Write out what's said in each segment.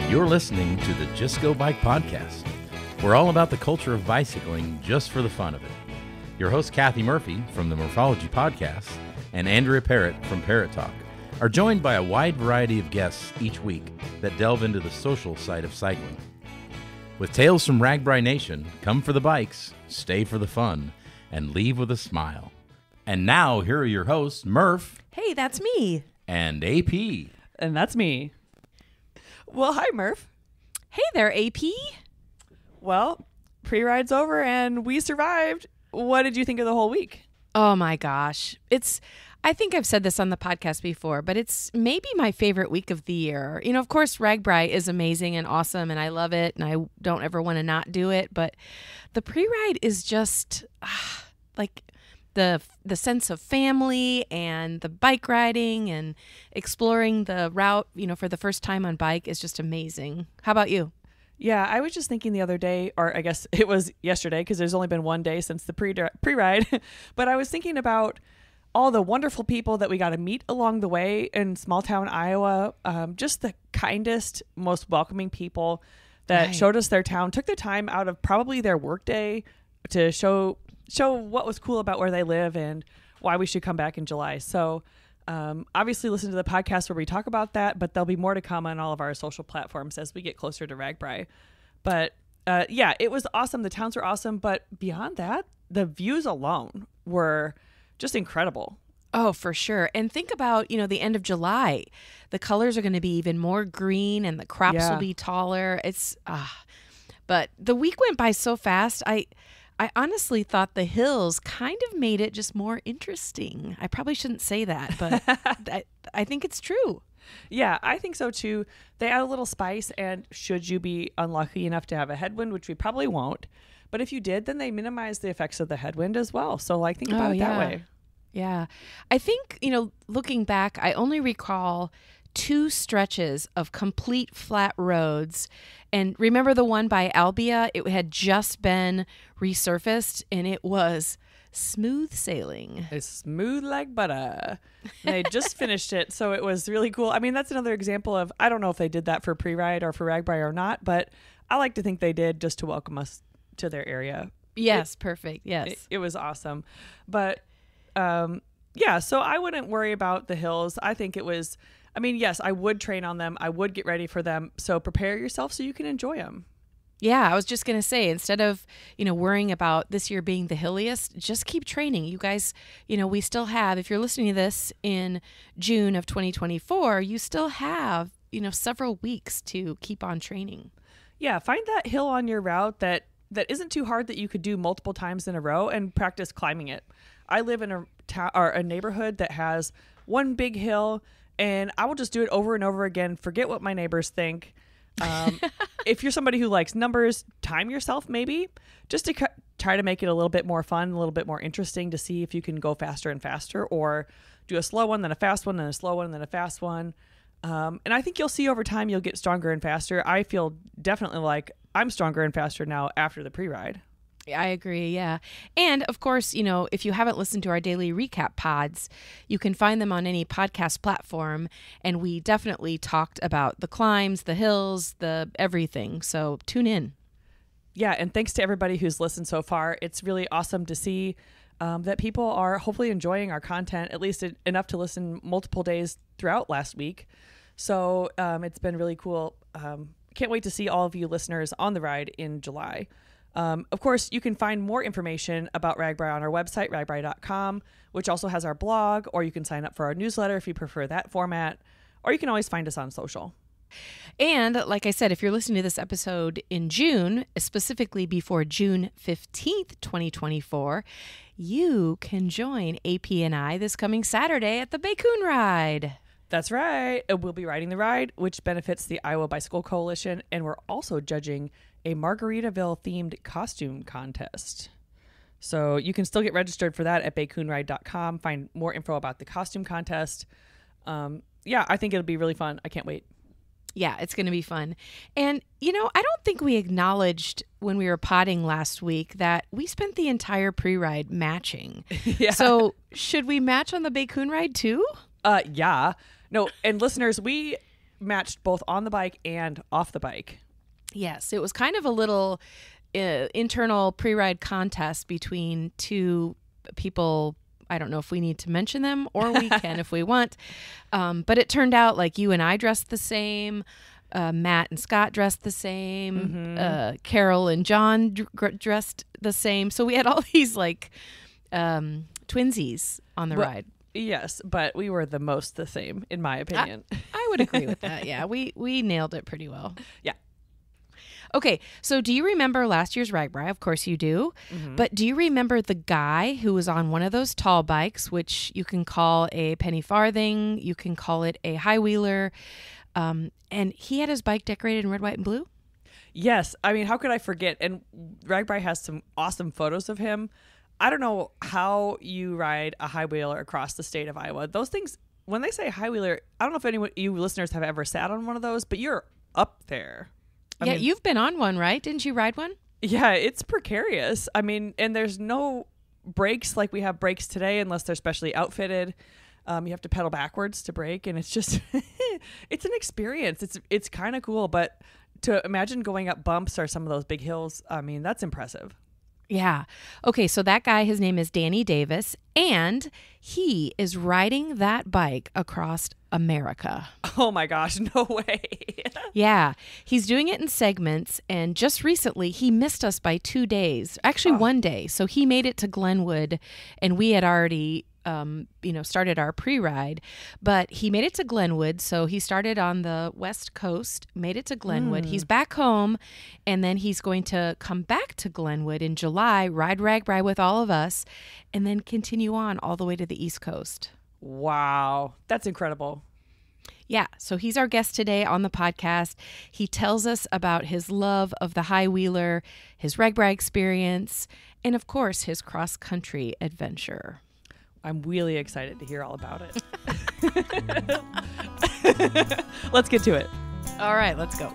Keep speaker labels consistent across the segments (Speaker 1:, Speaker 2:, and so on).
Speaker 1: You're listening to the Just Go Bike podcast. We're all about the culture of bicycling just for the fun of it. Your host, Kathy Murphy from the Morphology Podcast and Andrea Parrott from Parrott Talk are joined by a wide variety of guests each week that delve into the social side of cycling. With tales from RAGBRAI Nation, come for the bikes, stay for the fun, and leave with a smile. And now, here are your hosts, Murph.
Speaker 2: Hey, that's me.
Speaker 1: And AP.
Speaker 3: And that's me. Well, hi, Murph.
Speaker 2: Hey there, AP.
Speaker 3: Well, pre-ride's over and we survived. What did you think of the whole week?
Speaker 2: Oh my gosh. I think I've said this on the podcast before, but it's maybe my favorite week of the year. You know, of course, RAGBRAI is amazing and awesome, and I love it, and I don't ever want to not do it. But the pre-ride is just like the sense of family and the bike riding and exploring the route, you know, for the first time on bike is just amazing. How about you?
Speaker 3: Yeah, I was just thinking the other day, or I guess it was yesterday, because there's only been one day since the pre-ride, but I was thinking about all the wonderful people that we got to meet along the way in small town Iowa, just the kindest, most welcoming people that showed us their town, took the time out of probably their workday to show what was cool about where they live and why we should come back in July. So obviously listen to the podcast where we talk about that, but there'll be more to come on all of our social platforms as we get closer to RAGBRAI. But yeah, it was awesome. The towns were awesome. But beyond that, the views alone were just incredible.
Speaker 2: Oh, for sure. And think about, you know, the end of July. The colors are going to be even more green and the crops will be taller. But the week went by so fast. I honestly thought the hills kind of made it just more interesting. I probably shouldn't say that, but I think it's true.
Speaker 3: Yeah, I think so too. They add a little spice, and should you be unlucky enough to have a headwind, which we probably won't, but if you did, then they minimize the effects of the headwind as well. So like think about it that way.
Speaker 2: Yeah. I think, you know, looking back, I only recall 2 stretches of complete flat roads. And remember the one by Albia? It had just been resurfaced and it was smooth sailing.
Speaker 3: It's smooth like butter. They just finished it, so it was really cool. I mean, that's another example of, I don't know if they did that for pre-ride or for RAGBRAI or not, but I like to think they did just to welcome us to their area.
Speaker 2: Yes, perfect. Yes.
Speaker 3: It was awesome. But yeah, so I wouldn't worry about the hills. I think it was, I mean, yes, I would train on them. I would get ready for them. So prepare yourself so you can enjoy them.
Speaker 2: Yeah, I was just going to say, instead of, you know, worrying about this year being the hilliest, just keep training. You guys, you know, we still have, if you're listening to this in June of 2024, you still have, you know, several weeks to keep on training.
Speaker 3: Yeah, find that hill on your route that isn't too hard that you could do multiple times in a row and practice climbing it. I live in a neighborhood that has one big hill, and I will just do it over and over again. Forget what my neighbors think. If you're somebody who likes numbers, time yourself maybe just to try to make it a little bit more fun, a little bit more interesting to see if you can go faster and faster, or do a slow one, then a fast one, then a slow one, then a fast one. And I think you'll see over time you'll get stronger and faster. I feel definitely like I'm stronger and faster now after the pre-ride.
Speaker 2: I agree, yeah. And of course, you know, if you haven't listened to our daily recap pods, you can find them on any podcast platform. And we definitely talked about the climbs, the hills, the everything. So tune in.
Speaker 3: Yeah, and thanks to everybody who's listened so far. It's really awesome to see that people are hopefully enjoying our content, at least enough to listen multiple days throughout last week. So it's been really cool. Can't wait to see all of you listeners on the ride in July. Of course, you can find more information about RAGBRAI on our website, ragbrai.com, which also has our blog, or you can sign up for our newsletter if you prefer that format, or you can always find us on social.
Speaker 2: And like I said, if you're listening to this episode in June, specifically before June 15th, 2024, you can join AP and I this coming Saturday at the Bacon Ride.
Speaker 3: That's right. We'll be riding the ride, which benefits the Iowa Bicycle Coalition, and we're also judging a Margaritaville-themed costume contest. So you can still get registered for that at baconride.com. Find more info about the costume contest. Yeah, I think it'll be really fun. I can't wait.
Speaker 2: Yeah, it's going to be fun. And, you know, I don't think we acknowledged when we were potting last week that we spent the entire pre-ride matching.
Speaker 3: Yeah.
Speaker 2: So should we match on the Bacon Ride too?
Speaker 3: Yeah. No, and listeners, we matched both on the bike and off the bike.
Speaker 2: Yes, it was kind of a little internal pre-ride contest between two people. I don't know if we need to mention them, or we can if we want. But it turned out like you and I dressed the same. Matt and Scott dressed the same. Carol and John dressed the same. So we had all these like twinsies on the ride.
Speaker 3: Yes, but we were the most the same, in my opinion.
Speaker 2: I would agree with that. Yeah, we nailed it pretty well.
Speaker 3: Yeah.
Speaker 2: Okay, so do you remember last year's RAGBRAI? Of course you do. But do you remember the guy who was on one of those tall bikes, which you can call a Penny-Farthing, you can call it a high wheeler, and he had his bike decorated in red, white, and blue?
Speaker 3: Yes. I mean, how could I forget? And RAGBRAI has some awesome photos of him. I don't know how you ride a high wheeler across the state of Iowa. Those things, when they say high wheeler, I don't know if anyone, you listeners, have ever sat on one of those, but you're up there. I mean,
Speaker 2: you've been on one, right? Didn't you ride one?
Speaker 3: Yeah, it's precarious. I mean, and there's no brakes like we have brakes today unless they're specially outfitted. You have to pedal backwards to brake, and it's just, it's an experience. It's kind of cool, but to imagine going up bumps or some of those big hills, I mean, that's impressive.
Speaker 2: Yeah. Okay, so that guy, his name is Danny Davis, and he is riding that bike across America.
Speaker 3: Oh my gosh, no way.
Speaker 2: Yeah, he's doing it in segments, and just recently he missed us by 2 days, actually 1 day. So he made it to Glenwood, and we had already started our pre-ride, but he made it to Glenwood. So he started on the West Coast, made it to Glenwood. He's back home, and then he's going to come back to Glenwood in July, ride RAGBRAI with all of us, and then continue on all the way to the East Coast.
Speaker 3: Wow, that's incredible.
Speaker 2: Yeah, so he's our guest today on the podcast. He tells us about his love of the high wheeler, his RAGBRAI experience, and of course, his cross-country adventure.
Speaker 3: I'm really excited to hear all about it. Let's get to it.
Speaker 2: All right, let's go.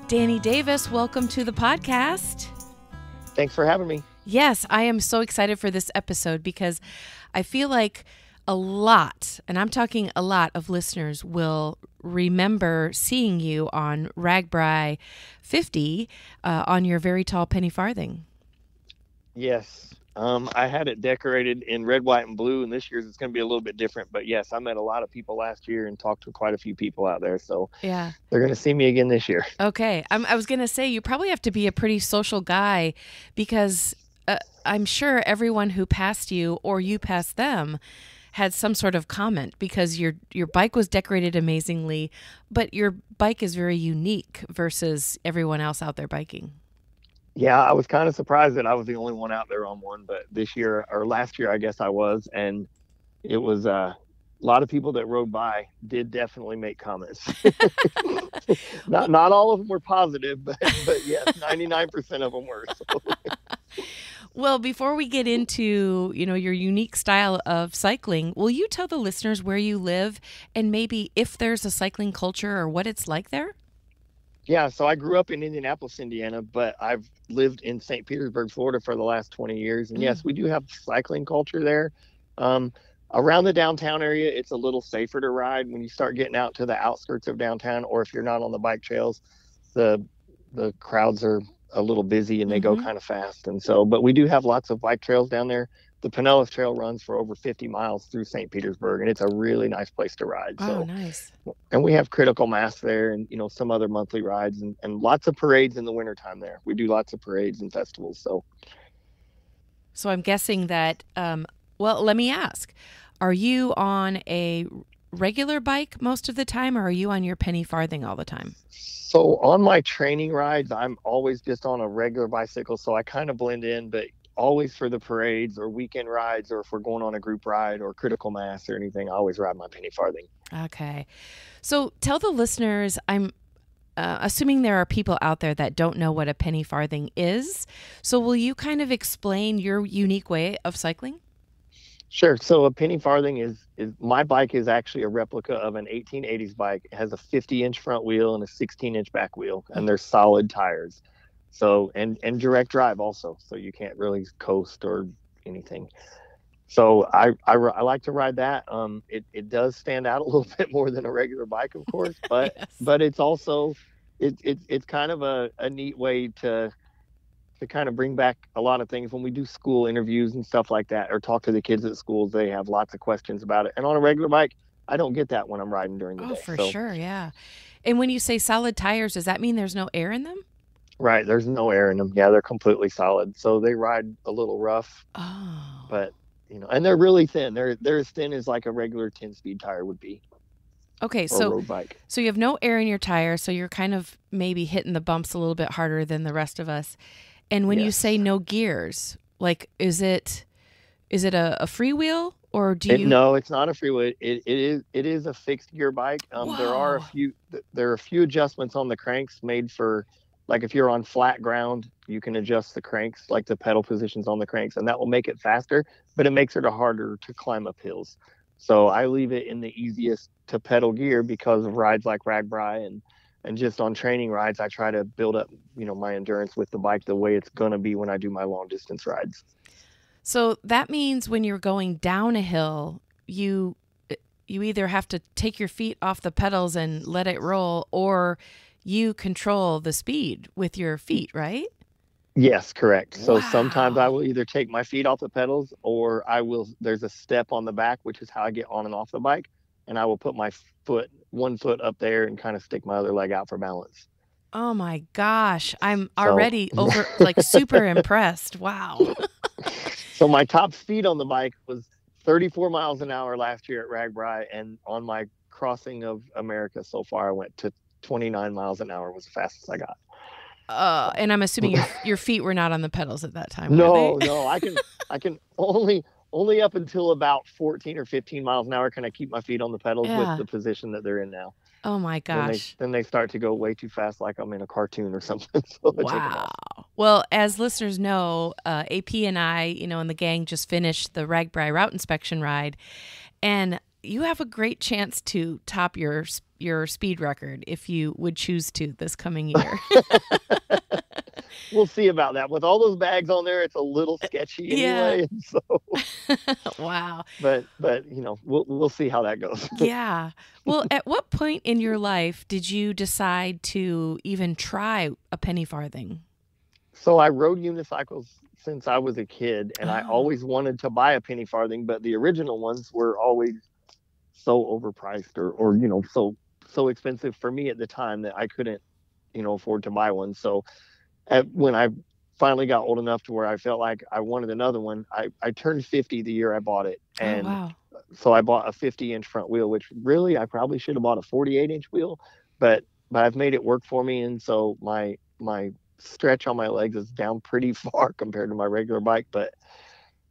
Speaker 2: Danny Davis, welcome to the podcast.
Speaker 4: Thanks for having me.
Speaker 2: Yes, I am so excited for this episode because I feel like a lot, and I'm talking a lot of listeners will remember seeing you on RAGBRAI 50 on your very tall Penny-Farthing.
Speaker 4: Yes. I had it decorated in red, white, and blue, and this year's it's going to be a little bit different. But yes, I met a lot of people last year and talked to quite a few people out there. So
Speaker 2: yeah,
Speaker 4: they're going to see me again this year.
Speaker 2: Okay. I was going to say, you probably have to be a pretty social guy because I'm sure everyone who passed you or you passed them had some sort of comment because your bike was decorated amazingly, but your bike is very unique versus everyone else out there biking.
Speaker 4: Yeah, I was kind of surprised that I was the only one out there on one, but this year or last year, I guess I was, and it was a lot of people that rode by did definitely make comments. not all of them were positive, but yes, 99% of them were. So.
Speaker 2: Well, before we get into, your unique style of cycling, will you tell the listeners where you live and maybe if there's a cycling culture or what it's like there?
Speaker 4: Yeah, so I grew up in Indianapolis, Indiana, but I've lived in St. Petersburg, Florida for the last 20 years. And yes, we do have cycling culture there. Around the downtown area, it's a little safer to ride. When you start getting out to the outskirts of downtown, or if you're not on the bike trails, the crowds are a little busy and they go kind of fast. And so, but we do have lots of bike trails down there. The Pinellas Trail runs for over 50 miles through St. Petersburg, and it's a really nice place to ride.
Speaker 2: Oh, nice.
Speaker 4: And we have critical mass there and, some other monthly rides and lots of parades in the wintertime there. We do lots of parades and festivals.
Speaker 2: So I'm guessing that, well, let me ask, are you on a regular bike most of the time, or are you on your Penny-Farthing all the time?
Speaker 4: So on my training rides, I'm always just on a regular bicycle, so I kind of blend in, but always for the parades or weekend rides, or if we're going on a group ride or critical mass or anything, I always ride my Penny-Farthing.
Speaker 2: Okay. So tell the listeners, I'm assuming there are people out there that don't know what a Penny-Farthing is. So will you kind of explain your unique way of cycling?
Speaker 4: Sure. So a Penny-Farthing is my bike is actually a replica of an 1880s bike. It has a 50-inch front wheel and a 16-inch back wheel, and they're solid tires. So, and direct drive also. So you can't really coast or anything. So I like to ride that. It does stand out a little bit more than a regular bike, of course,
Speaker 2: Yes.
Speaker 4: but it's also, it's kind of a neat way to kind of bring back a lot of things when we do school interviews and stuff like that, or talk to the kids at schools. They have lots of questions about it. And on a regular bike, I don't get that when I'm riding during the
Speaker 2: Oh,
Speaker 4: day.
Speaker 2: for
Speaker 4: So,
Speaker 2: sure. Yeah. And when you say solid tires, does that mean there's no air in them?
Speaker 4: right, there's no air in them. Yeah, they're completely solid. So they ride a little rough,
Speaker 2: Oh.
Speaker 4: but and they're really thin. They're as thin as like a regular 10-speed tire would be,
Speaker 2: Okay,
Speaker 4: or a road bike.
Speaker 2: so you have no air in your tire, so you're kind of maybe hitting the bumps a little bit harder than the rest of us. And when you
Speaker 4: Yes.
Speaker 2: say no gears, like is it a freewheel or do you?
Speaker 4: No, it's not a freeway. It is a fixed gear bike.
Speaker 2: Whoa.
Speaker 4: There are a few adjustments on the cranks made for, like, if you're on flat ground, you can adjust the cranks, like the pedal positions on the cranks, and that will make it faster, but it makes it harder to climb up hills. So I leave it in the easiest to pedal gear because of rides like RAGBRAI, and just on training rides, I try to build up, my endurance with the bike the way it's going to be when I do my long distance rides.
Speaker 2: So that means when you're going down a hill, you either have to take your feet off the pedals and let it roll, or you control the speed with your feet, right?
Speaker 4: Yes, correct. So sometimes I
Speaker 2: Wow.
Speaker 4: will either take my feet off the pedals, or there's a step on the back, which is how I get on and off the bike. And I will put my one foot up there and kind of stick my other leg out for balance.
Speaker 2: Oh my gosh. I'm
Speaker 4: So,
Speaker 2: already like super impressed. Wow.
Speaker 4: so my top speed on the bike was 34 miles an hour last year at RAGBRAI. And on my crossing of America so far, I went to 29 miles an hour was the fastest I got.
Speaker 2: And I'm assuming your feet were not on the pedals at that time, were
Speaker 4: No,
Speaker 2: they?
Speaker 4: no, I can only up until about 14 or 15 miles an hour can I keep my feet on the pedals with
Speaker 2: Yeah.
Speaker 4: the position that they're in now.
Speaker 2: Oh my gosh.
Speaker 4: Then they start to go way too fast, like I'm in a cartoon or something. So I take them
Speaker 2: Wow.
Speaker 4: off.
Speaker 2: Well, as listeners know, AP and I, and the gang just finished the RAGBRAI route inspection ride, and you have a great chance to top your speed record if you would choose to this coming year.
Speaker 4: We'll see about that. With all those bags on there, it's a little sketchy anyway. So,
Speaker 2: Wow.
Speaker 4: but we'll see how that goes.
Speaker 2: Yeah. Well, at what point in your life did you decide to even try a penny-farthing?
Speaker 4: So I rode unicycles since I was a kid, and I
Speaker 2: Oh.
Speaker 4: always wanted to buy a penny-farthing, but the original ones were always so overpriced, or so expensive for me at the time that I couldn't afford to buy one. So when I finally got old enough to where I felt like I wanted another one, I turned 50 the year I bought it.
Speaker 2: Oh,
Speaker 4: And
Speaker 2: wow.
Speaker 4: so I bought a 50-inch front wheel, which really I probably should have bought a 48-inch wheel, but I've made it work for me. And so my stretch on my legs is down pretty far compared to my regular bike. But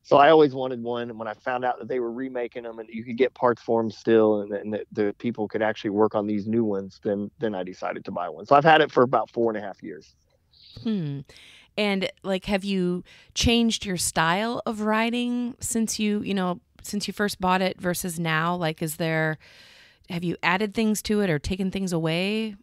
Speaker 4: so I always wanted one. And when I found out that they were remaking them and you could get parts for them still, and that the people could actually work on these new ones, then I decided to buy one. So I've had it for about 4.5 years.
Speaker 2: And like, have you changed your style of riding since you first bought it versus now? Like, have you added things to it or taken things away?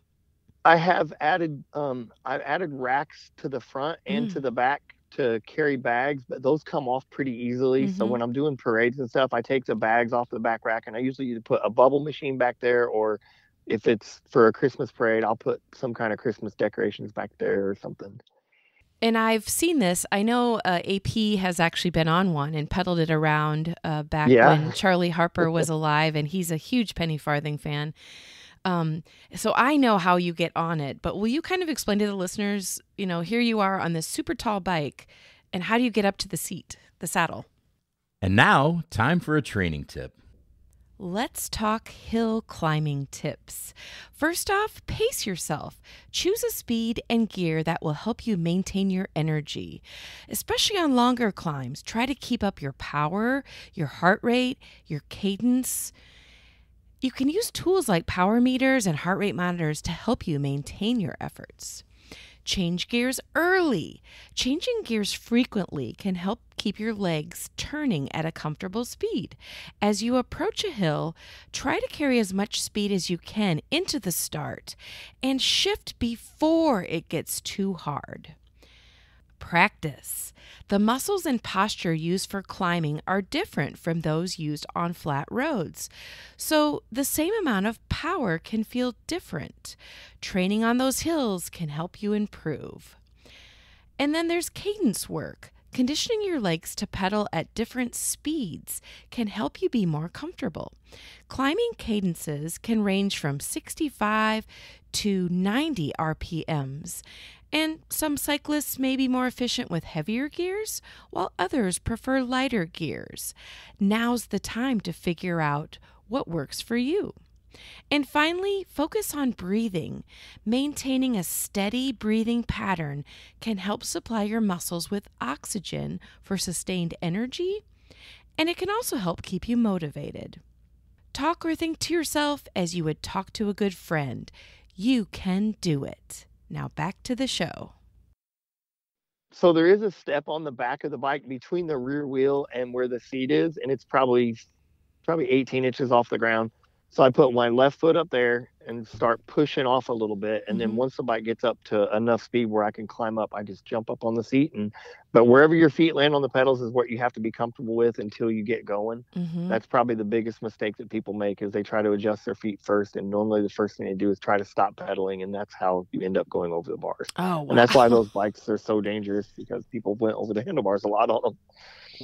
Speaker 4: I have added I've added racks to the front and to the back to carry bags, but those come off pretty easily. So when I'm doing parades and stuff, I take the bags off the back rack, and I usually either put a bubble machine back there, or if it's for a Christmas parade, I'll put some kind of Christmas decorations back there or something.
Speaker 2: And I've seen this. I know AP has actually been on one and pedaled it around back when Charlie Harper was alive, and he's a huge Penny-Farthing fan. So I know how you get on it, but will you kind of explain to the listeners, here you are on this super tall bike, and how do you get up to the seat, the saddle?
Speaker 1: And now, time for a training tip.
Speaker 2: Let's talk hill climbing tips. First off, pace yourself. Choose a speed and gear that will help you maintain your energy. Especially on longer climbs, try to keep up your power, your heart rate, your cadence. You can use tools like power meters and heart rate monitors to help you maintain your efforts. Change gears early. Changing gears frequently can help keep your legs turning at a comfortable speed. As you approach a hill, try to carry as much speed as you can into the start and shift before it gets too hard. Practice. The muscles and posture used for climbing are different from those used on flat roads. So the same amount of power can feel different. Training on those hills can help you improve. And then there's cadence work. Conditioning your legs to pedal at different speeds can help you be more comfortable. Climbing cadences can range from 65 to 90 RPMs, and some cyclists may be more efficient with heavier gears, while others prefer lighter gears. Now's the time to figure out what works for you. And finally, focus on breathing. Maintaining a steady breathing pattern can help supply your muscles with oxygen for sustained energy, and it can also help keep you motivated. Talk or think to yourself as you would talk to a good friend. You can do it. Now back to the show.
Speaker 4: So there is a step on the back of the bike between the rear wheel and where the seat is, and it's probably 18 inches off the ground. So I put my left foot up there and start pushing off a little bit. And then once the bike gets up to enough speed where I can climb up, I just jump up on the seat. But wherever your feet land on the pedals is what you have to be comfortable with until you get going. That's probably the biggest mistake that people make, is they try to adjust their feet first. And normally the first thing they do is try to stop pedaling. And that's how you end up going over the bars.
Speaker 2: Oh, wow.
Speaker 4: And that's why those bikes are so dangerous, because people went over the handlebars a lot on them.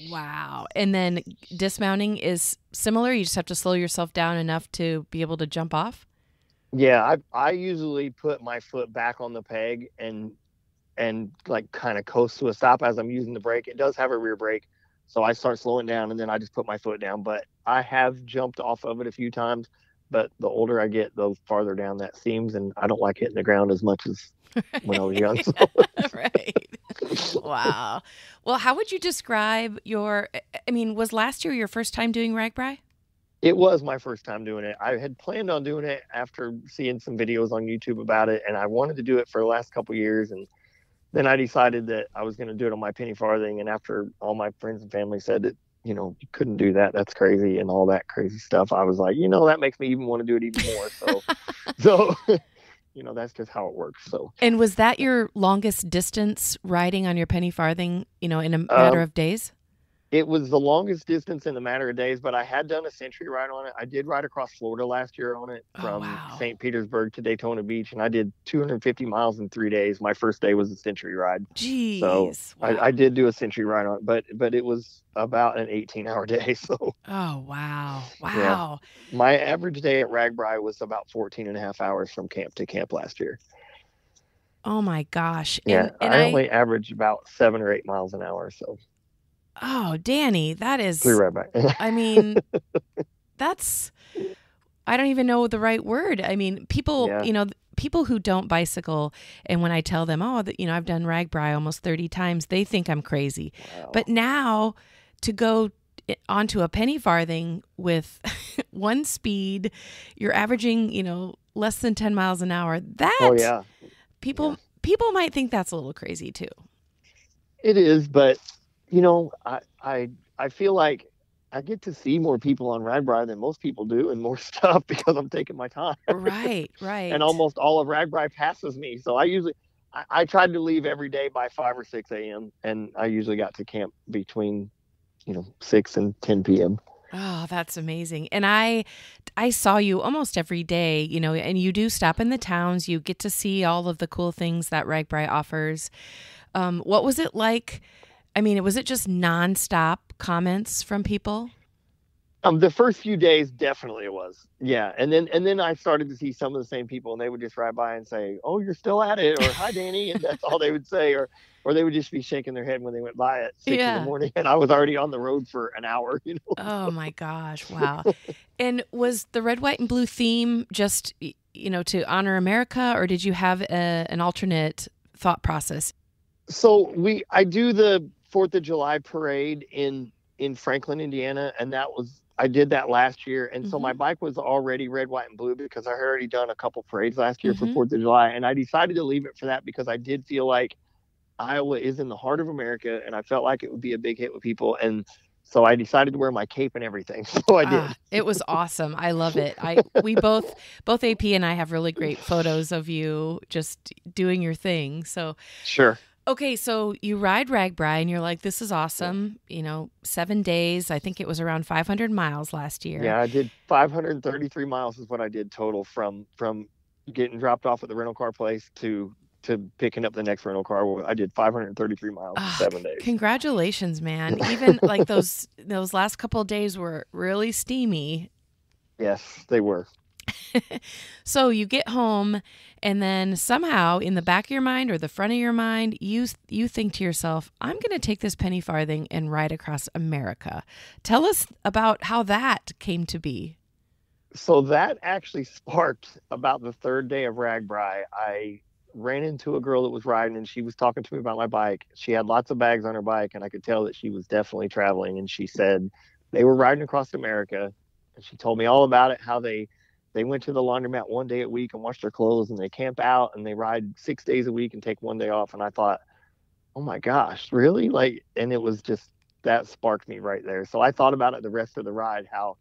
Speaker 2: Wow. And then dismounting is similar. You just have to slow yourself down enough to be able to jump off.
Speaker 4: Yeah, I usually put my foot back on the peg and like kind of coast to a stop as I'm using the brake. It does have a rear brake, so I start slowing down and then I just put my foot down. But I have jumped off of it a few times, but the older I get, the farther down that seems, and I don't like hitting the ground as much as when I was young. So.
Speaker 2: Right. Wow. Well, how would you describe was last year your first time doing RAGBRAI?
Speaker 4: It was my first time doing it. I had planned on doing it after seeing some videos on YouTube about it, and I wanted to do it for the last couple of years. And then I decided that I was going to do it on my Penny-Farthing. And after all my friends and family said that, you couldn't do that, that's crazy, and all that crazy stuff, I was like, that makes me even want to do it even more. So that's just how it works. So. And
Speaker 2: was that your longest distance riding on your Penny-Farthing, in a matter of days?
Speaker 4: It was the longest distance in a matter of days, but I had done a century ride on it. I did ride across Florida last year on it from St. Petersburg to Daytona Beach, and I did 250 miles in 3 days. My first day was a century ride.
Speaker 2: Jeez.
Speaker 4: So wow. I did do a century ride on it, but it was about an 18-hour day. So.
Speaker 2: Oh, wow. Wow.
Speaker 4: Yeah. My average day at RAGBRAI was about 14 and a half hours from camp to camp last year.
Speaker 2: Oh, my gosh.
Speaker 4: Yeah, and I only averaged about 7 or 8 miles an hour, so.
Speaker 2: Oh, Danny, that is.
Speaker 4: Be right back.
Speaker 2: I mean, I don't even know the right word. I mean, people, people who don't bicycle, and when I tell them, I've done RAGBRAI almost 30 times, they think I'm crazy. Wow. But now to go onto a Penny-Farthing with one speed, you're averaging, less than 10 miles an hour. People might think that's a little crazy too.
Speaker 4: It is, but I feel like I get to see more people on RAGBRAI than most people do, and more stuff because I'm taking my time.
Speaker 2: Right.
Speaker 4: And almost all of RAGBRAI passes me. So I tried to leave every day by 5 or 6 a.m. and I usually got to camp between, 6 and 10 p.m.
Speaker 2: Oh, that's amazing. And I saw you almost every day, and you do stop in the towns. You get to see all of the cool things that RAGBRAI offers. What was it like? I mean, was it just nonstop comments from people?
Speaker 4: The first few days, definitely it was. Yeah. And then I started to see some of the same people, and they would just ride by and say, "Oh, you're still at it," or "Hi, Danny." And that's all they would say. Or they would just be shaking their head when they went by at 6 in the morning, and I was already on the road for an hour,
Speaker 2: Oh my gosh. Wow. And was the red, white, and blue theme just, to honor America, or did you have an alternate thought process?
Speaker 4: So I do the 4th of July parade in Franklin, Indiana, and I did that last year. And so my bike was already red, white, and blue because I had already done a couple parades last year for 4th of July. And I decided to leave it for that because I did feel like Iowa is in the heart of America, and I felt like it would be a big hit with people. And so I decided to wear my cape and everything. So I did.
Speaker 2: It was awesome. I love it. We both AP and I have really great photos of you just doing your thing. So
Speaker 4: sure.
Speaker 2: Okay, so you ride RAGBRAI and you're like, this is awesome. 7 days. I think it was around 500 miles last year.
Speaker 4: Yeah, I did 533 miles is what I did total from getting dropped off at the rental car place to picking up the next rental car. I did 533 miles in 7 days.
Speaker 2: Congratulations, man. Even like those last couple of days were really steamy.
Speaker 4: Yes, they were.
Speaker 2: So you get home and then somehow in the back of your mind or the front of your mind, you think to yourself, I'm going to take this Penny-Farthing and ride across America. Tell us about how that came to be.
Speaker 4: So that actually sparked about the third day of RAGBRAI. I ran into a girl that was riding and she was talking to me about my bike. She had lots of bags on her bike and I could tell that she was definitely traveling. And she said they were riding across America. And she told me all about it, how they went to the laundromat one day a week and wash their clothes, and they camp out and they ride 6 days a week and take one day off. And I thought, oh my gosh, really? And it was just, that sparked me right there. So I thought about it the rest of the ride, how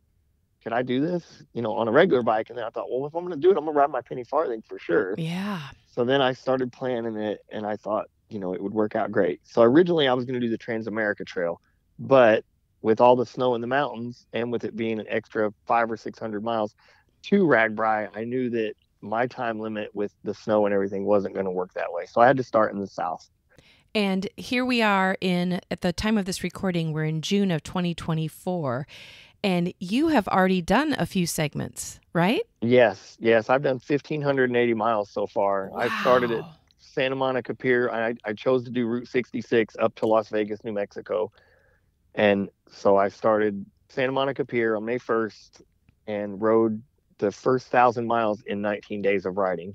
Speaker 4: could I do this, on a regular bike? And then I thought, well, if I'm going to do it, I'm going to ride my Penny-Farthing for sure.
Speaker 2: Yeah.
Speaker 4: So then I started planning it and I thought, it would work out great. So originally I was going to do the Trans-America Trail, but with all the snow in the mountains and with it being an extra 500 or 600 miles to RAGBRAI, I knew that my time limit with the snow and everything wasn't going to work that way. So I had to start in the south.
Speaker 2: And here we are at the time of this recording, we're in June of 2024, and you have already done a few segments, right?
Speaker 4: Yes. I've done 1,580 miles so far.
Speaker 2: Wow.
Speaker 4: I started at Santa Monica Pier. I chose to do Route 66 up to Las Vegas, New Mexico. And so I started Santa Monica Pier on May 1st and rode the first 1,000 miles in 19 days of riding.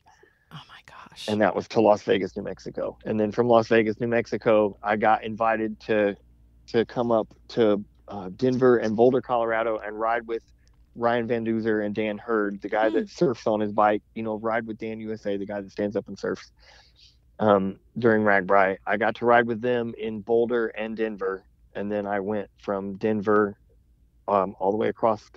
Speaker 2: Oh my gosh.
Speaker 4: And that was to Las Vegas, New Mexico. And then from Las Vegas, New Mexico, I got invited to come up to Denver and Boulder, Colorado, and ride with Ryan Van Duzer and Dan Hurd, the guy that surfs on his bike, ride with Dan USA, the guy that stands up and surfs during RAGBRAI. I got to ride with them in Boulder and Denver. And then I went from Denver all the way across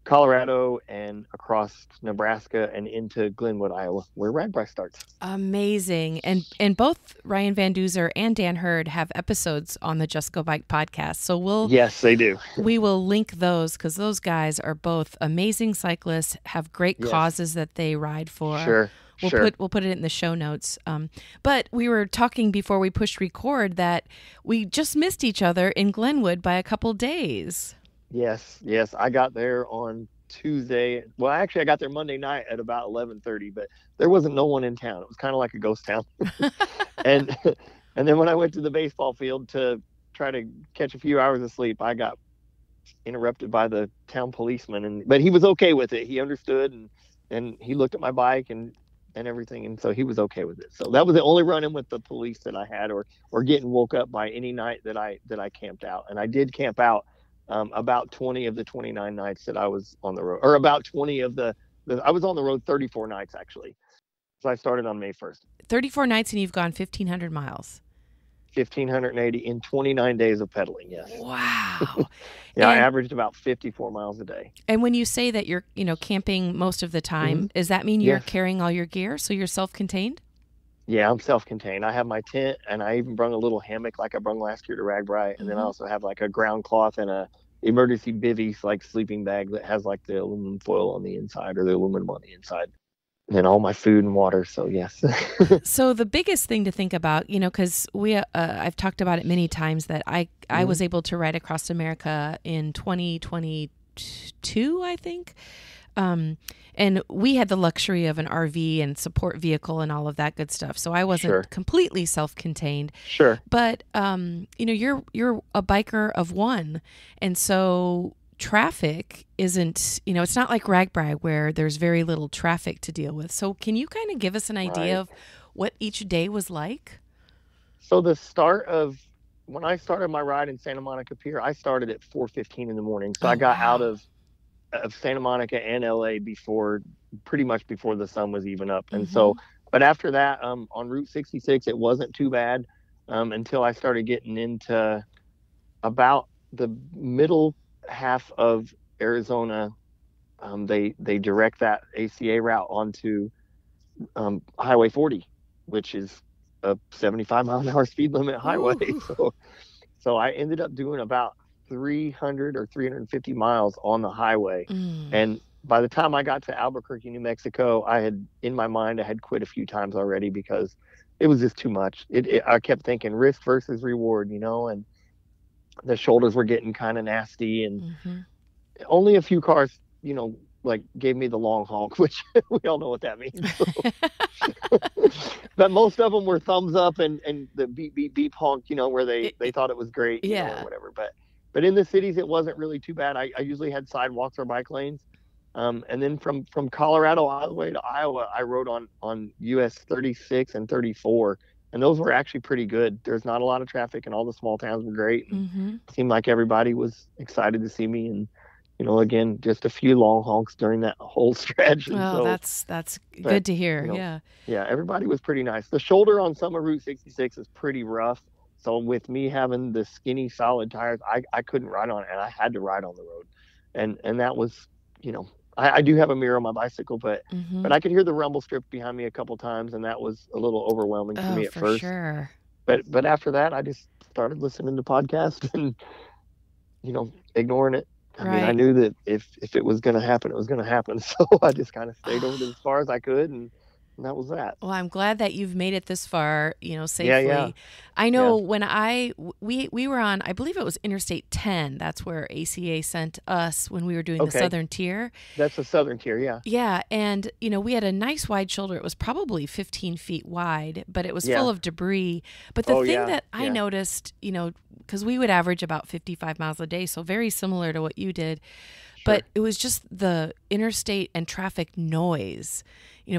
Speaker 4: Colorado and across Nebraska and into Glenwood, Iowa, where RAGBRAI starts.
Speaker 2: Amazing. And both Ryan Van Duzer and Dan Hurd have episodes on the Just Go Bike podcast. So
Speaker 4: Yes, they do.
Speaker 2: We will link those because those guys are both amazing cyclists, have great causes that they ride for.
Speaker 4: Sure.
Speaker 2: We'll put it in the show notes. But we were talking before we pushed record that we just missed each other in Glenwood by a couple days.
Speaker 4: Yes. I got there on Tuesday. Well, actually, I got there Monday night at about 11:30, but there wasn't no one in town. It was kind of like a ghost town. and then when I went to the baseball field to try to catch a few hours of sleep, I got interrupted by the town policeman. But he was okay with it. He understood, and he looked at my bike and everything, and so he was okay with it. So that was the only run-in with the police that I had, or getting woke up by any night that I camped out. And I did camp out about 20 of the 29 nights that I was on the road, or about 20 of I was on the road 34 nights actually. So I started on May 1st.
Speaker 2: 34 nights and you've gone 1,500 miles.
Speaker 4: 1,580 in 29 days of pedaling, yes.
Speaker 2: Wow.
Speaker 4: I averaged about 54 miles a day.
Speaker 2: And when you say that you're, camping most of the time, does that mean you're carrying all your gear, so you're self-contained?
Speaker 4: Yeah, I'm self-contained. I have my tent, and I even brung a little hammock like I brung last year to RAGBRAI, and then I also have like a ground cloth and a emergency bivvy like sleeping bag that has like the aluminum foil on the inside, or the aluminum on the inside. And then all my food and water. So yes.
Speaker 2: So the biggest thing to think about, because I've talked about it many times that I was able to ride across America in 2022, I think. And we had the luxury of an RV and support vehicle and all of that good stuff. So I wasn't completely self-contained.
Speaker 4: Sure.
Speaker 2: But, you're a biker of one. And so traffic isn't, it's not like RAGBRAI where there's very little traffic to deal with. So can you kind of give us an idea of what each day was like?
Speaker 4: So when I started my ride in Santa Monica Pier, I started at 4:15 in the morning. So I got out of Santa Monica and LA pretty much before the sun was even up. And so, but after that, on Route 66, it wasn't too bad until I started getting into about the middle half of Arizona. They direct that ACA route onto Highway 40, which is a 75-mile-an-hour speed limit highway.
Speaker 2: Ooh.
Speaker 4: So I ended up doing about 300 or 350 miles on the highway.
Speaker 2: Mm.
Speaker 4: And by the time I got to Albuquerque, New Mexico, in my mind, I had quit a few times already because it was just too much. I kept thinking risk versus reward, and the shoulders were getting kind of nasty, and
Speaker 2: Mm-hmm.
Speaker 4: only a few cars, like gave me the long honk, which we all know what that means. But most of them were thumbs up and the beep beep beep honk, where they thought it was great, or
Speaker 2: Yeah.
Speaker 4: whatever. But in the cities, it wasn't really too bad. I usually had sidewalks or bike lanes. And then from Colorado all the way to Iowa, I rode on US 36 and 34, and those were actually pretty good. There's not a lot of traffic, and all the small towns were great. And
Speaker 2: Mm-hmm.
Speaker 4: it seemed like everybody was excited to see me, and again, just a few long honks during that whole stretch. And
Speaker 2: Oh,
Speaker 4: so,
Speaker 2: that's
Speaker 4: but,
Speaker 2: good to hear.
Speaker 4: you know,
Speaker 2: Yeah.
Speaker 4: yeah, everybody was pretty nice. The shoulder on some of Route 66 is pretty rough. So with me having the skinny, solid tires, I couldn't ride on it, and I had to ride on the road. And that was, I do have a mirror on my bicycle, but
Speaker 2: Mm-hmm.
Speaker 4: I could hear the rumble strip behind me a couple times, and that was a little overwhelming for
Speaker 2: Oh,
Speaker 4: me at
Speaker 2: for
Speaker 4: first.
Speaker 2: sure.
Speaker 4: But after that, I just started listening to podcasts and, ignoring it. I mean, I
Speaker 2: Right.
Speaker 4: knew that if it was going to happen, it was going to happen. So I just kind of stayed over as far as I could, and that was that.
Speaker 2: Well, I'm glad that you've made it this far, safely.
Speaker 4: Yeah.
Speaker 2: I know
Speaker 4: Yeah.
Speaker 2: when we were on, I believe it was Interstate 10. That's where ACA sent us when we were doing the
Speaker 4: Okay.
Speaker 2: Southern Tier.
Speaker 4: That's the Southern Tier, yeah.
Speaker 2: Yeah, and we had a nice wide shoulder. It was probably 15 feet wide, but it was
Speaker 4: Yeah.
Speaker 2: full of debris. But the
Speaker 4: Oh,
Speaker 2: thing
Speaker 4: yeah,
Speaker 2: that I
Speaker 4: yeah.
Speaker 2: noticed, because we would average about 55 miles a day, so very similar to what you did.
Speaker 4: Sure.
Speaker 2: But it was just the interstate and traffic noise.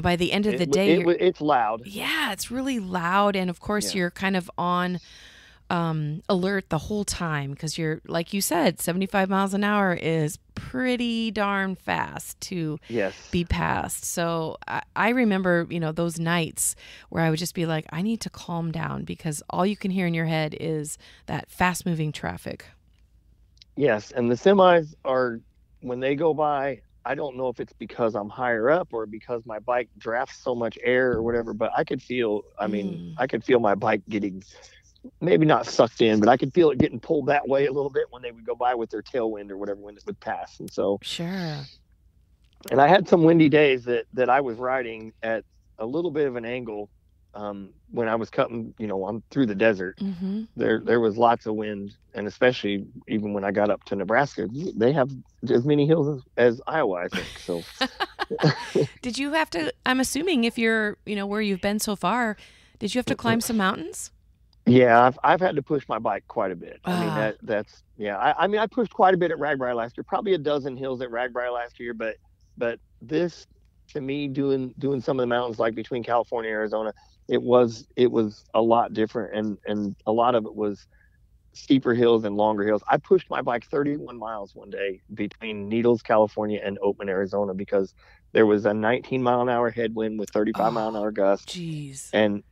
Speaker 2: By the end of the day,
Speaker 4: It's loud.
Speaker 2: yeah, it's really loud. And of course,
Speaker 4: Yeah.
Speaker 2: you're kind of on alert the whole time because you're, like you said, 75 miles an hour is pretty darn fast to
Speaker 4: Yes.
Speaker 2: be passed. So I remember, those nights where I would just be like, I need to calm down because all you can hear in your head is that fast moving traffic.
Speaker 4: Yes, and the semis are, when they go by, I don't know if it's because I'm higher up or because my bike drafts so much air or whatever, but I could feel, I could feel my bike getting, maybe not sucked in, but I could feel it getting pulled that way a little bit when they would go by with their tailwind or whatever when it would pass. And so,
Speaker 2: Sure.
Speaker 4: and I had some windy days that I was riding at a little bit of an angle when I was cutting, I'm through the desert.
Speaker 2: Mm-hmm.
Speaker 4: There was lots of wind, and especially even when I got up to Nebraska, they have as many hills as Iowa, I think. So,
Speaker 2: Did you have to, I'm assuming if you're, where you've been so far, did you have to climb some mountains?
Speaker 4: yeah, I've had to push my bike quite a bit. I mean,
Speaker 2: Ah.
Speaker 4: that's yeah. I mean, I pushed quite a bit at RAGBRAI last year, probably a dozen hills at RAGBRAI last year, but this, to me, doing some of the mountains like between California and Arizona, it was a lot different, and a lot of it was steeper hills and longer hills. I pushed my bike 31 miles one day between Needles, California and Oatman, Arizona, because there was a 19-mile-an-hour headwind with 35-mile-an-hour gusts.
Speaker 2: Jeez.
Speaker 4: And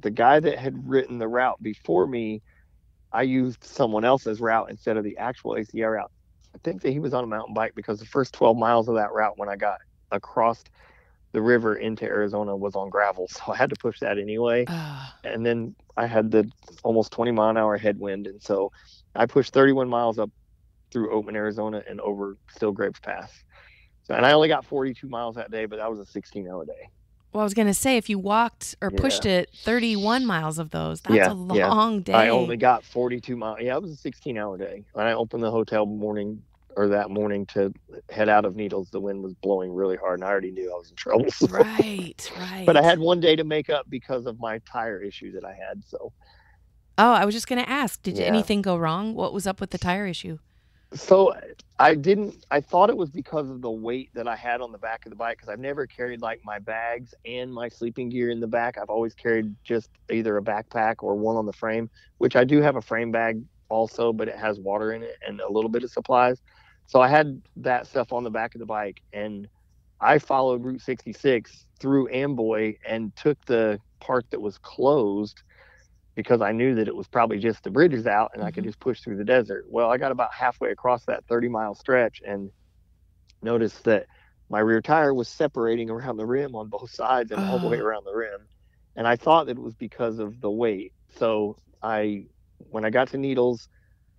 Speaker 4: the guy that had written the route before me, I used someone else's route instead of the actual ACA route. I think that he was on a mountain bike because the first 12 miles of that route when I got across the river into Arizona was on gravel. So I had to push that anyway.
Speaker 2: Ah.
Speaker 4: And then I had the almost 20-mile-an-hour headwind. And so I pushed 31 miles up through Oatman, Arizona and over Still Grapes Pass. So, and I only got 42 miles that day, but that was a 16-hour day.
Speaker 2: Well, I was going to say, if you walked or pushed it 31 miles of those, that's a long day.
Speaker 4: I only got 42 miles. Yeah, it was a 16-hour day. When I opened the hotel that morning to head out of Needles, the wind was blowing really hard, and I already knew I was in trouble. So.
Speaker 2: Right.
Speaker 4: But I had one day to make up because of my tire issue that I had. So.
Speaker 2: Oh, I was just going to ask, did
Speaker 4: Yeah.
Speaker 2: anything go wrong? What was up with the tire issue?
Speaker 4: So I thought it was because of the weight that I had on the back of the bike, because I've never carried like my bags and my sleeping gear in the back. I've always carried just either a backpack or one on the frame, which I do have a frame bag also, but it has water in it and a little bit of supplies. So I had that stuff on the back of the bike, and I followed Route 66 through Amboy and took the part that was closed because I knew that it was probably just the bridges out and I could just push through the desert. Well, I got about halfway across that 30-mile stretch and noticed that my rear tire was separating around the rim on both sides and all the way around the rim. and I thought that it was because of the weight. So when I got to Needles,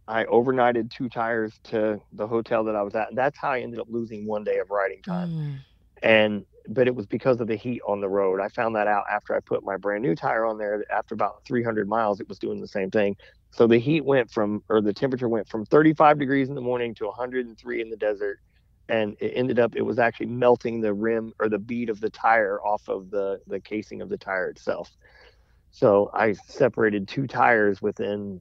Speaker 4: I overnighted 2 tires to the hotel that I was at. And that's how I ended up losing 1 day of riding time. But it was because of the heat on the road. I found that out after I put my brand new tire on there. After about 300 miles, it was doing the same thing. So the temperature went from 35 degrees in the morning to 103 in the desert. And it was actually melting the rim or the bead of the tire off of the casing of the tire itself. So I separated 2 tires within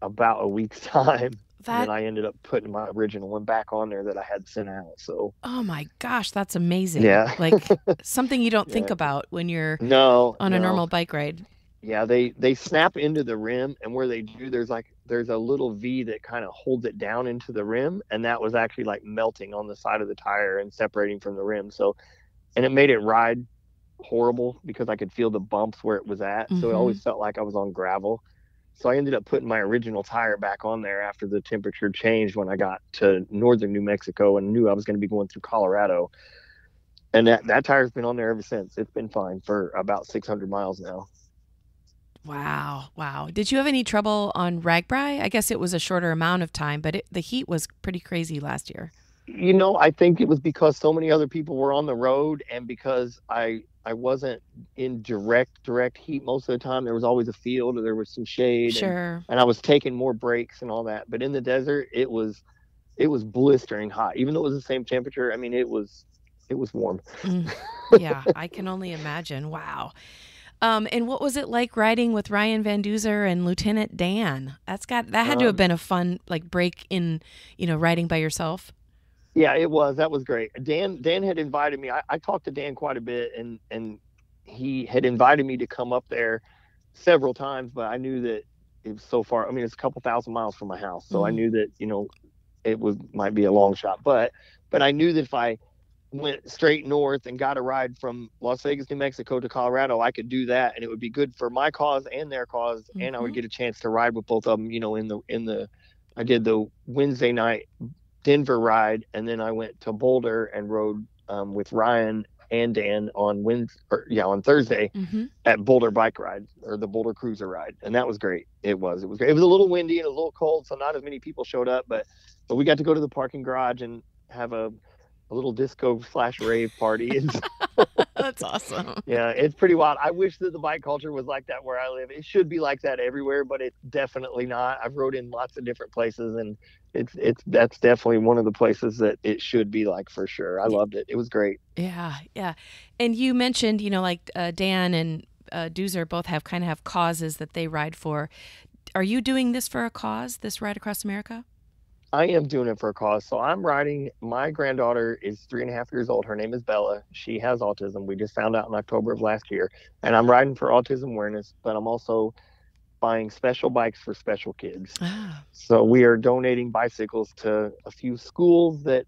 Speaker 4: about a week's time. And then I ended up putting my original one back on there that I had sent out. So,
Speaker 2: oh my gosh, that's amazing.
Speaker 4: Yeah.
Speaker 2: Like something you don't think about when you're on a normal bike ride.
Speaker 4: Yeah, they snap into the rim, and where they do, there's a little V that kind of holds it down into the rim, and that was actually like melting on the side of the tire and separating from the rim. So, and it made it ride horrible because I could feel the bumps where it was at. So it always felt like I was on gravel. So I ended up putting my original tire back on there after the temperature changed when I got to northern New Mexico and knew I was going to be going through Colorado. And that tire's been on there ever since. It's been fine for about 600 miles now.
Speaker 2: Wow. Did you have any trouble on RAGBRAI? I guess it was a shorter amount of time, but the heat was pretty crazy last year.
Speaker 4: I think it was because so many other people were on the road, and because I wasn't in direct heat most of the time. There was always a field or there was some shade.
Speaker 2: Sure.
Speaker 4: And I was taking more breaks and all that. But in the desert, it was blistering hot. Even though it was the same temperature, I mean, it was warm.
Speaker 2: Yeah, I can only imagine. Wow. And what was it like riding with Ryan Van Duzer and Lieutenant Dan? That had to have been a fun break in, riding by yourself.
Speaker 4: Yeah, it was. That was great. Dan had invited me. I talked to Dan quite a bit, and he had invited me to come up there several times, but I knew that it was so far. I mean, it's a couple thousand miles from my house, so I knew that it might be a long shot. But I knew that if I went straight north and got a ride from Las Vegas, New Mexico to Colorado, I could do that, and it would be good for my cause and their cause, and I would get a chance to ride with both of them. I did the Wednesday night Denver ride, and then I went to Boulder and rode with Ryan and Dan on Thursday at Boulder Bike Ride, or the Boulder Cruiser Ride, and that was great. It was great. It was a little windy and a little cold, so not as many people showed up, but we got to go to the parking garage and have a little disco/rave party.
Speaker 2: That's awesome.
Speaker 4: Yeah, it's pretty wild. I wish that the bike culture was like that where I live. It should be like that everywhere, but it's definitely not. I've rode in lots of different places, and that's definitely one of the places that it should be like, for sure. I loved it. It was great.
Speaker 2: Yeah. And you mentioned, Dan and Duzer both have causes that they ride for. Are you doing this for a cause, this Ride Across America?
Speaker 4: I am doing it for a cause. So I'm riding. My granddaughter is 3.5 years old. Her name is Bella. She has autism. We just found out in October of last year. And I'm riding for autism awareness, but I'm also buying special bikes for special kids. So we are donating bicycles to a few schools that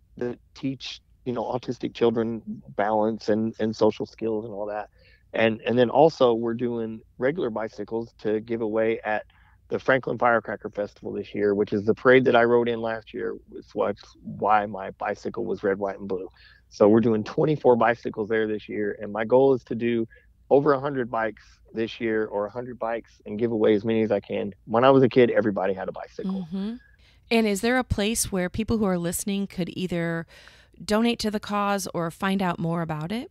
Speaker 4: teach, autistic children balance and social skills and all that. And then also we're doing regular bicycles to give away at the Franklin Firecracker Festival this year, which is the parade that I rode in last year. It's why my bicycle was red, white, and blue. So we're doing 24 bicycles there this year. And my goal is to do over 100 bikes this year, or 100 bikes, and give away as many as I can. When I was a kid, everybody had a bicycle.
Speaker 2: And is there a place where people who are listening could either donate to the cause or find out more about it?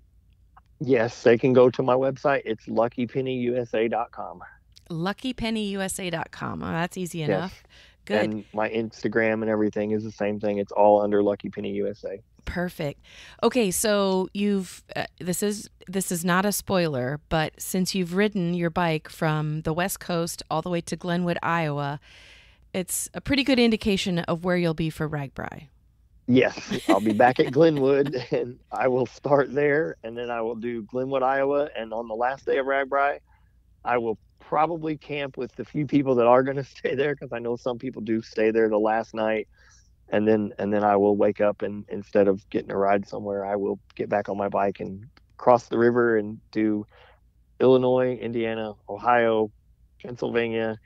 Speaker 4: Yes, they can go to my website. It's luckypennyusa.com.
Speaker 2: luckypennyusa.com. Oh, that's easy enough.
Speaker 4: Yes.
Speaker 2: Good.
Speaker 4: And my Instagram and everything is the same thing. It's all under Lucky Penny USA.
Speaker 2: Perfect. Okay, so you've this is not a spoiler, but since you've ridden your bike from the West Coast all the way to Glenwood, Iowa, it's a pretty good indication of where you'll be for RAGBRAI.
Speaker 4: Yes, I'll be back at Glenwood, and I will start there, and then I will do Glenwood, Iowa, and on the last day of RAGBRAI, I will probably camp with the few people that are going to stay there, because I know some people do stay there the last night, and then I will wake up, and instead of getting a ride somewhere, I will get back on my bike and cross the river and do Illinois, Indiana, Ohio, Pennsylvania,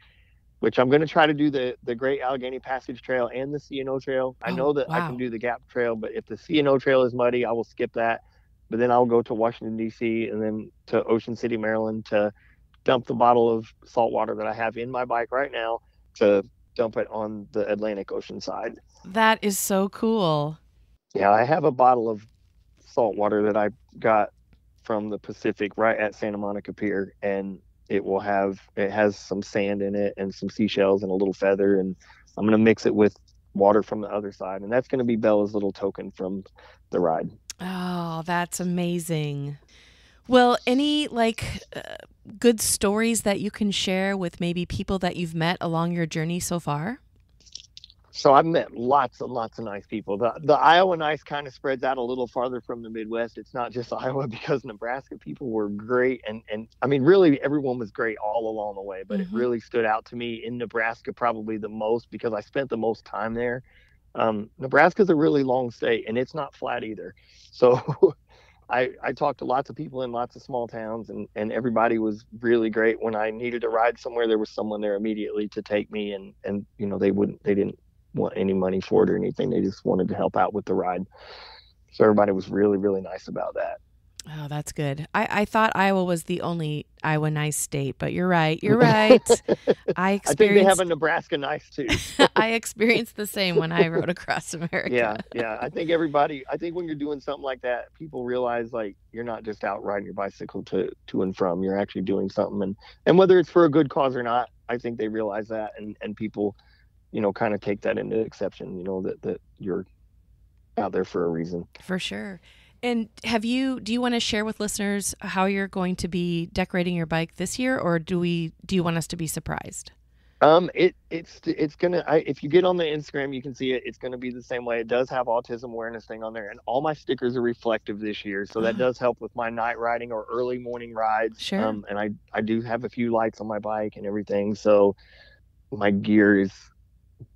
Speaker 4: which I'm going to try to do the Great Allegheny Passage Trail and the C&O Trail. I know that I can do the Gap Trail, but if the C&O Trail is muddy, I will skip that. But then I'll go to Washington, D.C., and then to Ocean City, Maryland, to dump the bottle of salt water that I have in my bike right now to dump it on the Atlantic Ocean side.
Speaker 2: That is so cool.
Speaker 4: Yeah, I have a bottle of salt water that I got from the Pacific right at Santa Monica Pier, and it has some sand in it and some seashells and a little feather, and I'm going to mix it with water from the other side, and that's going to be Bella's little token from the ride.
Speaker 2: Oh, that's amazing. Well, any good stories that you can share with maybe people that you've met along your journey so far?
Speaker 4: So I've met lots and lots of nice people. The Iowa nice kind of spreads out a little farther from the Midwest. It's not just Iowa, because Nebraska people were great. And I mean, really, everyone was great all along the way. But It really stood out to me in Nebraska probably the most because I spent the most time there. Nebraska's a really long state, and it's not flat either. So I talked to lots of people in lots of small towns, and everybody was really great. When I needed to ride somewhere, there was someone there immediately to take me, and they didn't want any money for it or anything. They just wanted to help out with the ride. So everybody was really, really nice about that.
Speaker 2: Oh, that's good. I thought Iowa was the only Iowa nice state, but you're right. You're right. I
Speaker 4: think they have a Nebraska nice too.
Speaker 2: I experienced the same when I rode across America.
Speaker 4: Yeah. I think when you're doing something like that, people realize like you're not just out riding your bicycle to and from. You're actually doing something, and whether it's for a good cause or not, I think they realize that, and people, kind of take that into exception. That you're out there for a reason. For
Speaker 2: sure. And do you want to share with listeners how you're going to be decorating your bike this year, or do you want us to be surprised?
Speaker 4: It's gonna, if you get on the Instagram, you can see it. It's gonna be the same way. It does have autism awareness thing on there, and all my stickers are reflective this year, so that does help with my night riding or early morning rides.
Speaker 2: Sure.
Speaker 4: And I do have a few lights on my bike and everything, so my gear is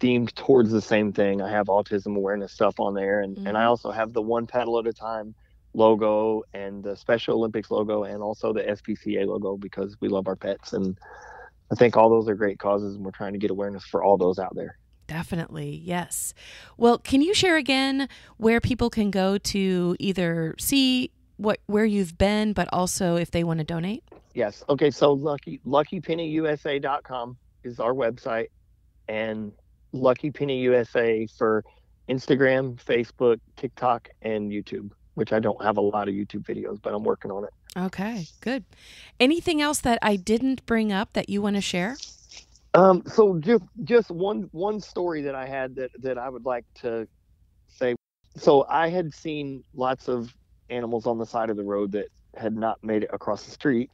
Speaker 4: themed towards the same thing. I have autism awareness stuff on there, and I also have the one pedal at a time logo and the Special Olympics logo and also the SPCA logo, because we love our pets, and I think all those are great causes, and we're trying to get awareness for all those out there.
Speaker 2: Definitely. Yes. Well, can you share again where people can go to either see where you've been, but also if they want to donate?
Speaker 4: Yes. Okay. So luckypennyusa.com is our website, and Lucky Penny USA for Instagram, Facebook, TikTok, and YouTube, which I don't have a lot of YouTube videos, but I'm working on it.
Speaker 2: Okay, good. Anything else that I didn't bring up that you want to share?
Speaker 4: So just one story that I had that I would like to say. So I had seen lots of animals on the side of the road that had not made it across the street,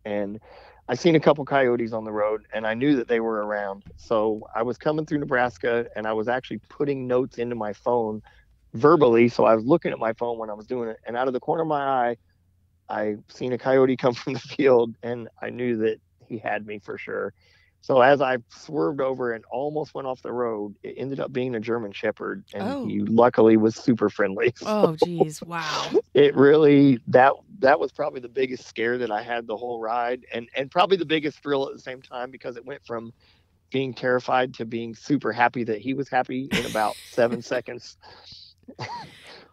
Speaker 4: and I seen a couple coyotes on the road, and I knew that they were around. So I was coming through Nebraska, and I was actually putting notes into my phone verbally. So I was looking at my phone when I was doing it, and out of the corner of my eye, I seen a coyote come from the field, and I knew that he had me for sure. So as I swerved over and almost went off the road, it ended up being a German Shepherd, and he luckily was super friendly. So
Speaker 2: oh, geez. Wow.
Speaker 4: It really, that was probably the biggest scare that I had the whole ride, and probably the biggest thrill at the same time, because it went from being terrified to being super happy that he was happy in about 7 seconds.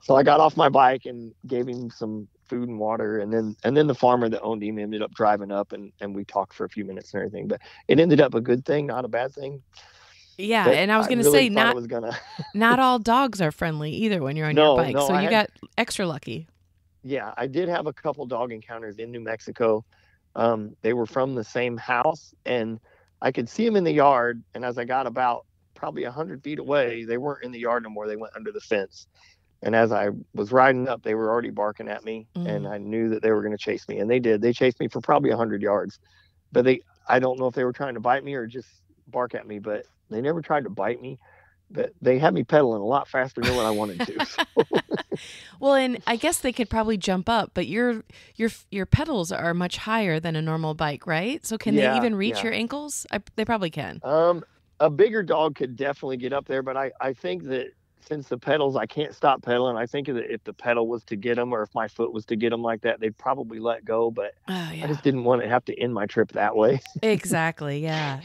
Speaker 4: So I got off my bike and gave him some food and water, and then the farmer that owned him ended up driving up, and we talked for a few minutes and everything, but it ended up a good thing, not a bad thing.
Speaker 2: Yeah, and I was going to say, not all dogs are friendly either when you're on your bike, so you got extra lucky.
Speaker 4: Yeah, I did have a couple dog encounters in New Mexico. They were from the same house, and I could see them in the yard, and as I got about probably 100 feet away, they weren't in the yard no more. They went under the fence. And as I was riding up, they were already barking at me, and I knew that they were going to chase me, and they did. They chased me for probably 100 yards, but I don't know if they were trying to bite me or just bark at me, but they never tried to bite me. But they had me pedaling a lot faster than what I wanted to. So.
Speaker 2: Well, and I guess they could probably jump up, but your pedals are much higher than a normal bike, right? So can they even reach your ankles? They probably can.
Speaker 4: A bigger dog could definitely get up there, but I think that since the pedals, I can't stop pedaling. I think that if the pedal was to get them, or if my foot was to get them like that, they'd probably let go. But I just didn't want to have to end my trip that way.
Speaker 2: Exactly. Yeah.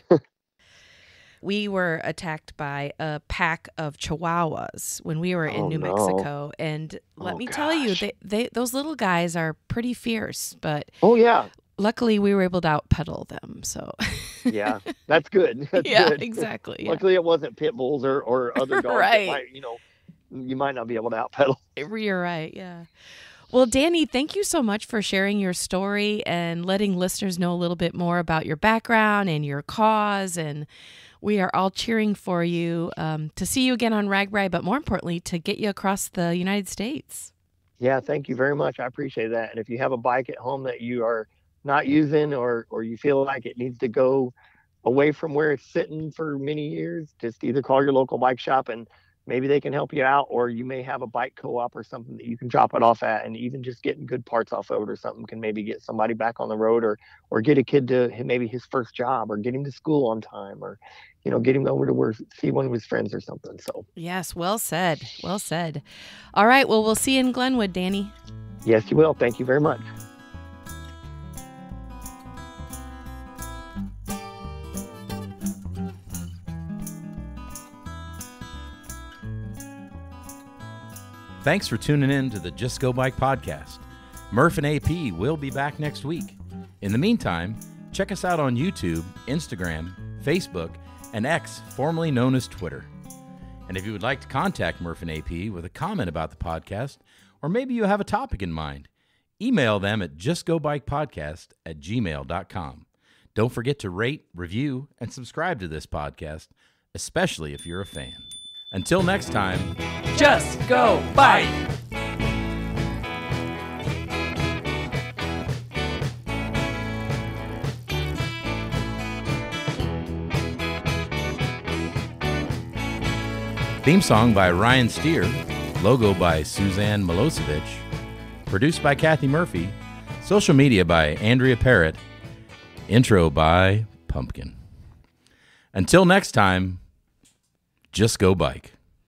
Speaker 2: We were attacked by a pack of Chihuahuas when we were in New Mexico, and let me tell you, they those little guys are pretty fierce. But luckily we were able to outpedal them. So
Speaker 4: Yeah, that's good. That's
Speaker 2: yeah,
Speaker 4: good.
Speaker 2: exactly. Yeah.
Speaker 4: Luckily, it wasn't pit bulls or other dogs.
Speaker 2: Right.
Speaker 4: That might, you might not be able to outpedal.
Speaker 2: You're right. Yeah. Well, Danny, thank you so much for sharing your story and letting listeners know a little bit more about your background and your cause. And we are all cheering for you to see you again on RAGBRAI, but more importantly, to get you across the United States.
Speaker 4: Yeah, thank you very much. I appreciate that. And if you have a bike at home that you are not using or you feel like it needs to go away from where it's sitting for many years, just either call your local bike shop and maybe they can help you out, or you may have a bike co-op or something that you can drop it off at, and even just getting good parts off of it or something can maybe get somebody back on the road, or get a kid to maybe his first job, or get him to school on time, or get him over to see one of his friends or something. So
Speaker 2: yes, well said. Well said. All right, well, we'll see you in Glenwood, Danny.
Speaker 4: Yes, you will. Thank you very much.
Speaker 1: Thanks for tuning in to the Just Go Bike podcast. Murph and AP will be back next week. In the meantime, check us out on YouTube, Instagram, Facebook, and X, formerly known as Twitter. And if you would like to contact Murph and AP with a comment about the podcast, or maybe you have a topic in mind, email them at justgobikepodcast@gmail.com. Don't forget to rate, review, and subscribe to this podcast, especially if you're a fan. Until next time,
Speaker 3: Just go bike.
Speaker 1: theme song by Ryan Steer, logo by Suzanne Milosevic, produced by Kathy Murphy, social media by Andrea Parrott, intro by Pumpkin. Until next time, just go bike.